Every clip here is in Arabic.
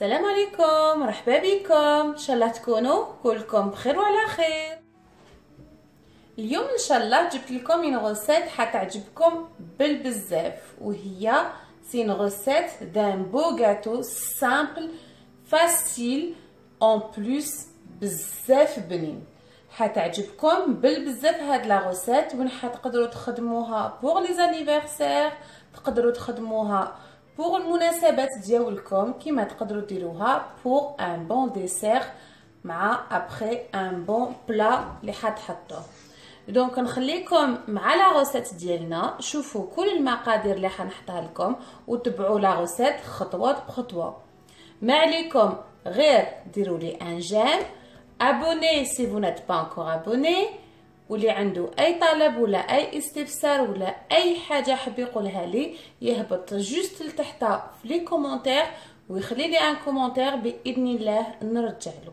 السلام عليكم، مرحبا بكم. ان شاء الله تكونوا كلكم بخير وعلى خير. اليوم ان شاء الله جبت لكم une recette حتعجبكم بالبزاف، وهي c'est une recette d'un beau gâteau simple facile en plus بزاف بنين. حتعجبكم بالبزاف هاد لا روسيت، وين حتقدروا تخدموها بور لي زانيفرسير، تقدروا تخدموها بور المناسبات ديالكم، كيما تقدروا ديروها بور ان بون ديسير مع ابري ان بون بلا اللي حتحطوه. دونك نخليكم مع لا روسيت ديالنا، شوفوا كل المقادير اللي حنحطها لكم وتبعوا لا روسيت خطوه بخطوه. ما عليكم غير ديروا لي ان جيم، abonnez si vous n'êtes pas encore abonné، واللي عنده اي طلب ولا اي استفسار ولا اي حاجه حاب يقولها لي يهبط جوست لتحت في لي كومونتير ويخلي لي ان كومونتير باذن الله نرجع له.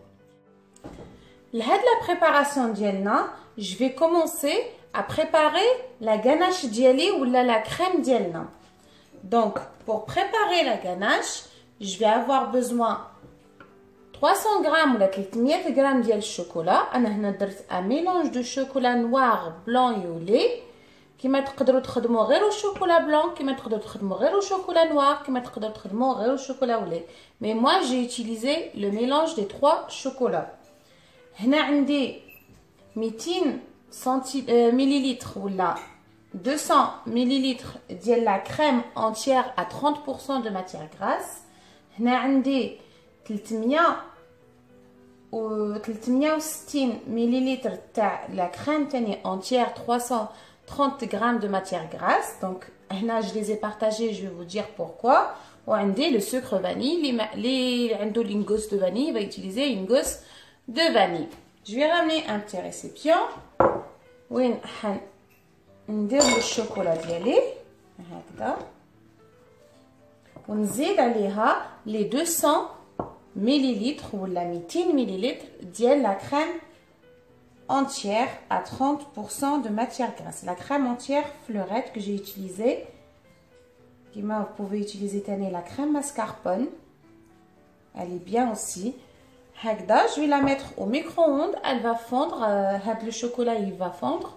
لهاد لا بريباراسيون ديالنا je vais commencer à préparer la ganache ديالي ولا la crème ديالنا. Donc pour préparer la ganache je vais avoir besoin 300 غرام ولا 300 غرام ديال الشوكولا. انا هنا درت ان ميلونج دو شوكولا نوار بلون يولي، كيما تقدروا تخدموا غير الشوكولا بلون، كيما تقدروا تخدموا غير الشوكولا نوار، كيما تقدروا تخدموا غير الشوكولا ولي. مي moi j'ai utilisé le mélange des trois chocolats. هنا عندي 200 مليلتر ولا 200 مليلتر ديال لا كريم انتيير à 30% de matière grasse. هنا عندي 360 مليلتر تاع لا كريم تاني انتيير 330 غرام de matière grasse. Donc هنا je les ai partagés, je vais vous dire pourquoi. وعندي le sucre vanille اللي عنده une gousse de vanille va utiliser une gousse de vanille. Je vais ramener un petit récipient وين ندير الشوكولا ديالي هكذا، ونزيد عليها لي 200 مليلتر ولا 200 مليلتر ديال لا كريم entière à 30% de matière grasse. La crème entière fleurette que j'ai utilisée. Vous pouvez utiliser la crème mascarpone. Elle est bien aussi. Je vais la mettre au micro-ondes. Elle va fondre. Le chocolat il va fondre.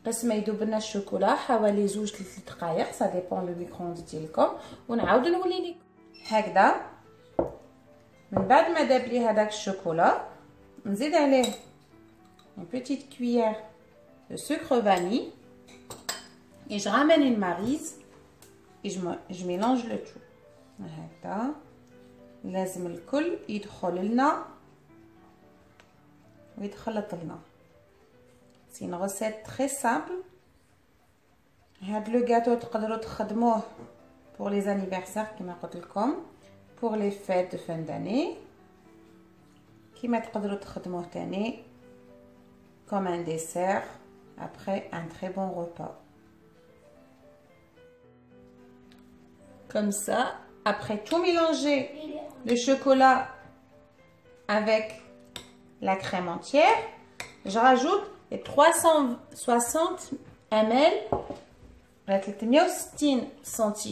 بس ما يذوبنا الشوكولا حوالي 2 3 دقائق، ça dépend le micro-ondes ديالكم، ونعاود نولي لكم هكذا. من بعد ما داب لي هذاك الشوكولا نزيد عليه une petite cuillère de sucre vanille et je ramène une maryse et je mélange le tout هكذا. لازم الكل يدخل لنا ويتخلط لنا. C'est une recette très simple. هاد لو gâteau تقدروا تخدموه pour les anniversaires كما قلت لكم، pour les fêtes de fin d'année، كيما تقدروا تخدموه تاني comme un dessert après un très bon repas. Comme ça, après tout mélanger le chocolat avec la crème entière, je rajoute les 360 ml 360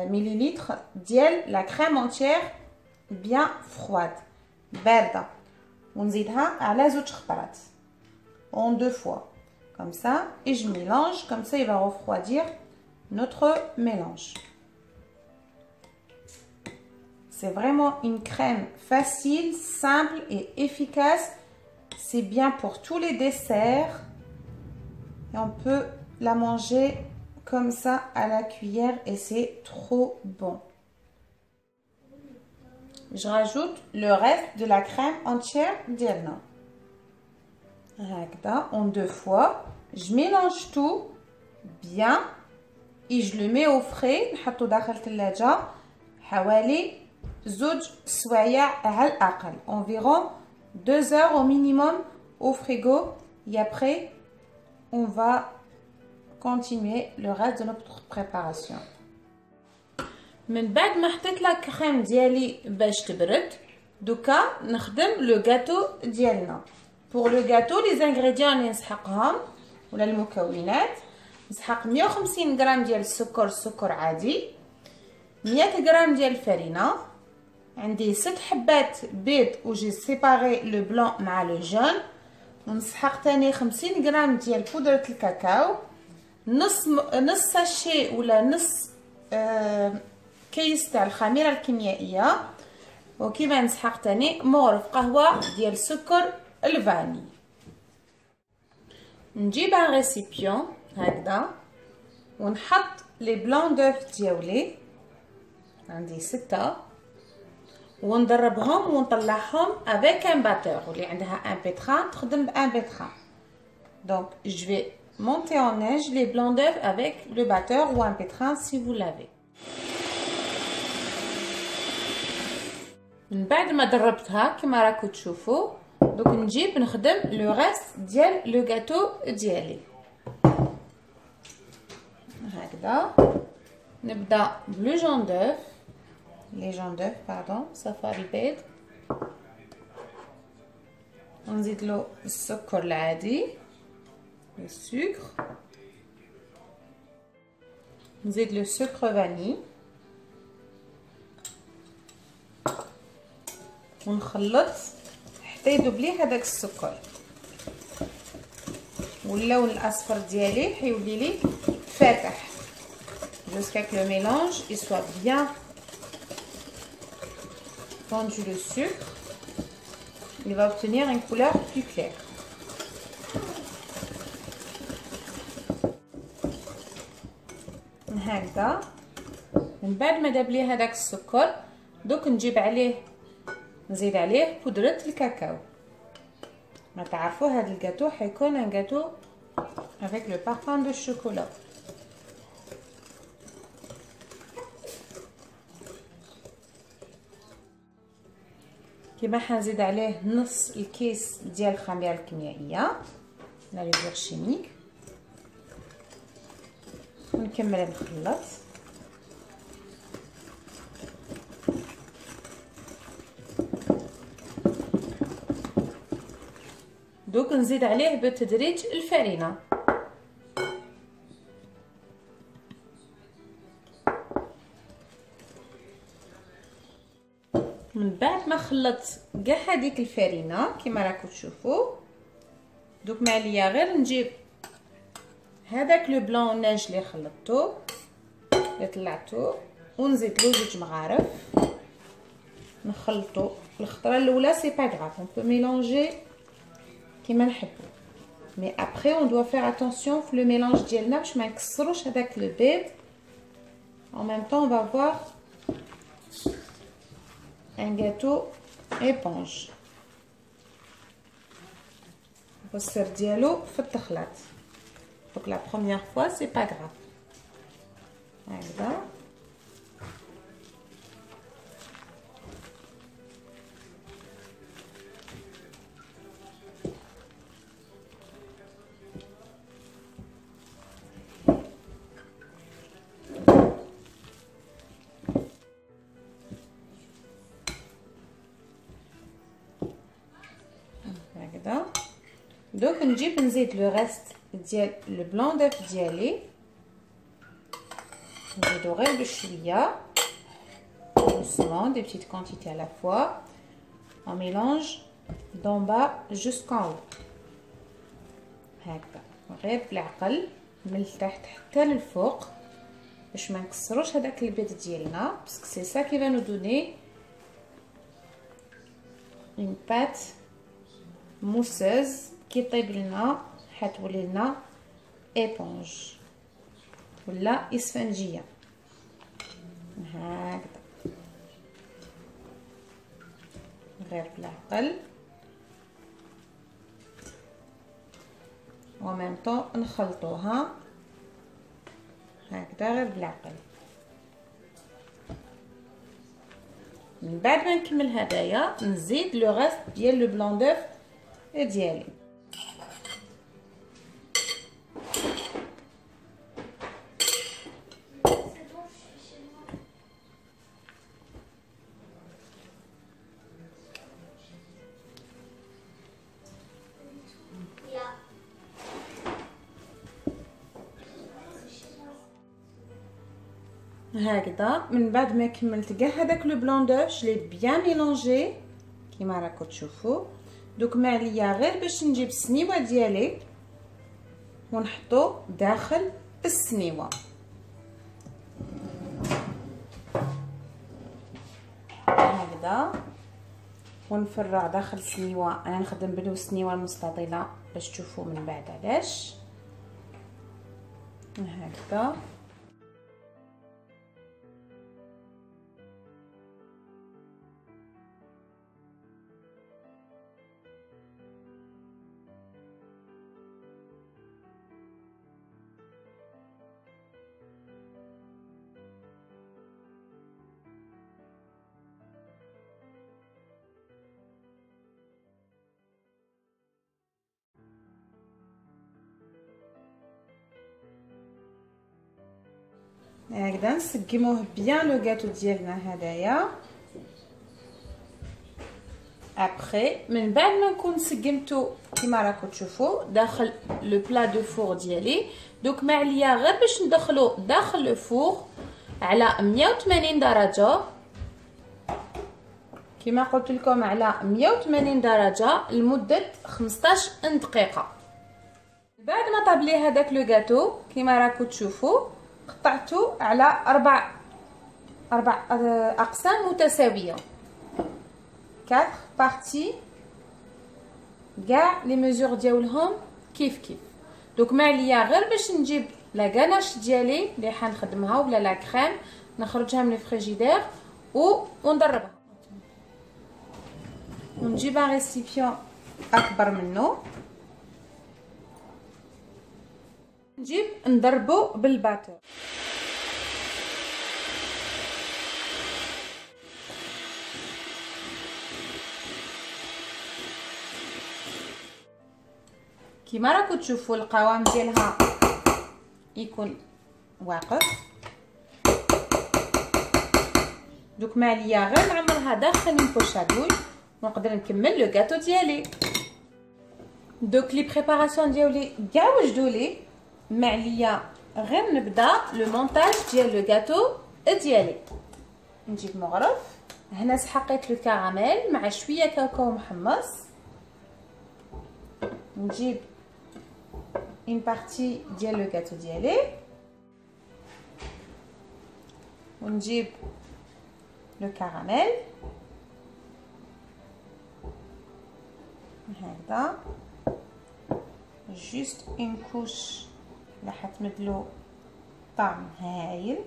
millilitres ديال la crème entière bien froide باردة، ونزيدها على 2 خطرات en 2 fois comme ça et je mélange comme ça. Il va refroidir notre mélange. C'est vraiment une crème facile, simple et efficace. C'est bien pour tous les desserts et on peut la manger comme ça à la cuillère et c'est trop bon. Je rajoute le reste de la crème entière d'Elna. En 2 fois. Je mélange tout bien et je le mets au frais. نحطو داخل الثلاجة حوالي 2 سوايع على الأقل. Environ 2 heures au minimum au frigo. Et après, on va continuer le reste de notre préparation. من بعد ما حطيت لا كريم ديالي باش تبرد، دوكا نخدم لو غاتو ديالنا. pour le gâteau les ingrédients اللي نسحقهم ولا المكونات، نسحق 150 غرام ديال السكر عادي، 100 غرام ديال الفرينه، عندي 6 حبات بيض وجي سيباري لو بلون مع لو جون، ونسحق تاني 50 غرام ديال بودرة الكاكاو، نص ساشي ولا نص كيس تاع الخميره الكيميائيه، وكيما نسحق تاني مغرف قهوه ديال سكر الفاني. نجيب ان ريسيبيون هكذا ونحط لي بلون دوف ديالي، عندي 6، وندربهم ونطلعهم افيك ان باتور، واللي عندها ان بيتران تخدم بان بيتران. دونك جو في monter en neige les blancs d'œufs avec le batteur ou un pétrin si vous l'avez. من بعد ما دربتها كما راكم تشوفوا، دوك نجيب نخدم لو ريست ديال لو غاتو ديالي هكذا. نبدا بلو جون دوف، لي جون دوف باردون، صفار البيض، ونزيد له السكر العادي، السكر، نزيد لو سكر فاني، ونخلط حتى يذوب لي هذاك السكر، واللون الاصفر ديالي حيولي لي فاتح، jusqu'à que le mélange il soit bien fondu le sucre. Il va obtenir une couleur plus claire. هكذا. من بعد ما داب لي هذاك السكر، دوك نجيب عليه نزيد عليه بودرة الكاكاو. ما تعرفوا هذا الجاتو حيكون ان جاتو avec le parfum de chocolat. كيما حنزيد عليه نص الكيس ديال الخميره الكيميائيه لا لي بيغ شيميك، ونكمل نخلط. دوك نزيد عليه بالتدريج الفرينه. من بعد ما خلطت كاع هذيك الفرينه كما راكم تشوفوا، دوك ما عليا غير نجيب هذاك لو بلون ناج اللي خلطته اللي طلعته، ونزيد له 2 مغارف نخلطو. الخطره الاولى سي با غراف، اون بو ميلونجي كيما نحبو، مي ابري اون دوا فير اتونسيون في لو ميلونج ديالنا باش ما نكسروش هذاك لو بيض. en même temps on va voir un gâteau éponge. البصر ديالو في التخلاط. donc la première fois c'est pas grave. هكذا هكذا. دوك نجيب نزيد لو ريست ديال لو بلون دوف ديالي، نزيدو غير بشويه doucement, des petites quantités à la fois. On mélange d'en bas jusqu'en haut هكذا، غير بالعقل من التحت حتى للفوق باش ما نكسروش هذاك البيض ديالنا، باسكو سي سا كي فا نو دوني اون بات موسوز كي طيب لنا حتولي لنا ايبونج ولا اسفنجيه هكذا، غير بالعقل و ميم طون نخلطوها هكذا غير بالعقل. من بعد ما نكمل هدايا نزيد لو غاست ديال لو بلون دوف ديالي. هكذا. من بعد ما كملت كاع هذاك لو بلون دوف جلي بيان ميلونجي كيما راكم تشوفوا. دوك ما عليا غير باش نجيب السنيوه ديالي ونحطو داخل السنيوه هكذا، ونفرع داخل السنيوه. انا نخدم بالسنيوه المستطيله باش تشوفوا من بعد علاش. هكذا هكذا نسقموه بيان لو غاتو ديالنا هدايا. ابخي من بعد ما نكون سقمتو كيما راكم تشوفوا داخل لو بلا دو فور ديالي، دوك ما عليا غير باش ندخلو داخل لو فور على 180 درجه كيما قلت لكم، على 180 درجه لمده 15 دقيقه. بعد ما طاب لي هذاك لو غاتو كيما راكم تشوفوا قطعته على أربع أقسام متساوية، 4 بارتي، كاع لي ميزور ديالهم كيف. دوك ما عليا غير باش نجيب لا غاناش ديالي اللي حنخدمها ولا لا كريم، نخرجها من الفريجيدير وندربها. ونجيب ان ريسيبيون اكبر منه، نجيب ندربو بالباتور. كيما راكم تشوفوا القوام ديالها يكون واقف. دوك ما عليا غير نعمرها داخل من بوشادوي ونقدر نكمل لو غاتو ديالي. دوك لي بريباراسيون ديالي كاع وجدوا لي، ما عليا غير نبدا لو مونتاج ديال لو غاتو ديالي. نجيب مغرف، هنا سحقيت لو كراميل مع شويه كاكاو محمص، نجيب اون بارتي ديال لو غاتو ديالي ونجيب لو كراميل هكذا، جوست اون كوش اللي حتمدلو طعم هايل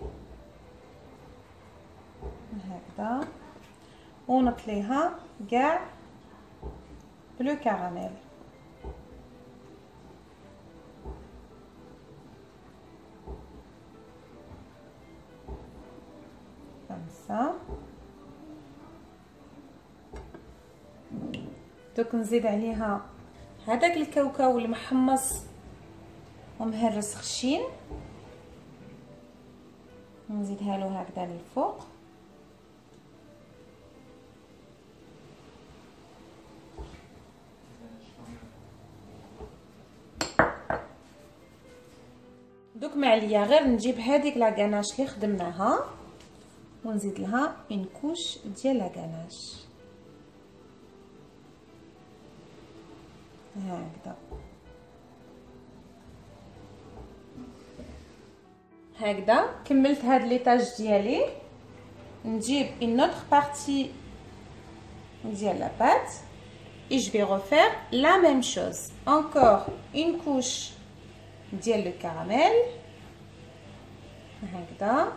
هكذا، ونطليها كاع بلو كراميل. خمسة. دوك نزيد عليها هذاك الكاوكاو المحمص ومهرس خشين، نزيدها له هكذا للفوق. دوك ما عليا غير نجيب هذيك لا غاناش اللي خدمناها ونزيد لها اون كوش ديال لا غاناش هكذا. هكذا كملت هاد ليطاج ديالي. نجيب une autre partie ديال لا بات et je vais refaire la même chose, encore une couche ديال لو كراميل هكذا،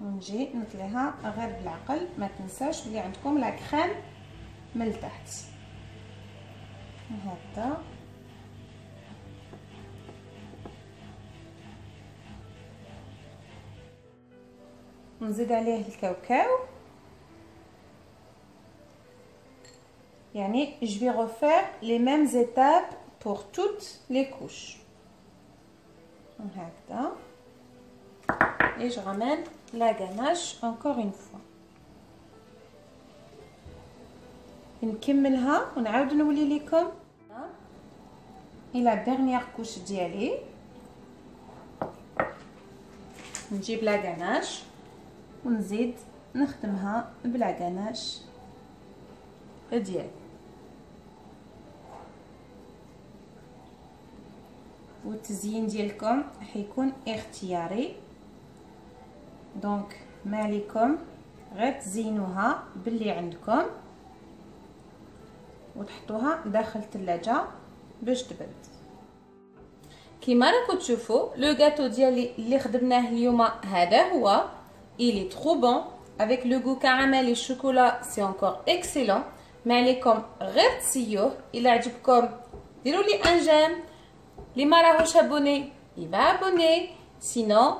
ونجي نطليها غير بالعقل. ما تنساش بلي عندكم لا كريم من التحت هكذا. نزيد عليه الكاوكاو، يعني je vais refaire les mêmes étapes pour toutes les couches هكذا. et je ramène la ganache encore une fois. نكملها ونعاود نولي لكم الى dernière couche ديالي. نجيب لاكاناش ونزيد نخدمها بلاكاناش ديالي. والتزيين ديالكم حيكون اختياري، دونك ما عليكم غير تزينوها باللي عندكم وتحطوها داخل الثلاجه باش تبرد. كيما راكم تشوفوا لو غاتو ديالي اللي خدمناه اليوم هذا هو il est trop bon avec le goût caramel et chocolat, c'est encore excellent. ما عليكم غير تسيوه. الى عجبكم ديروا لي ان جيم، اللي ما راهوش ابوني يبقى ابوني، سينو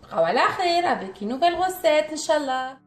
بقاو على خير avec une nouvelle recette ان شاء الله.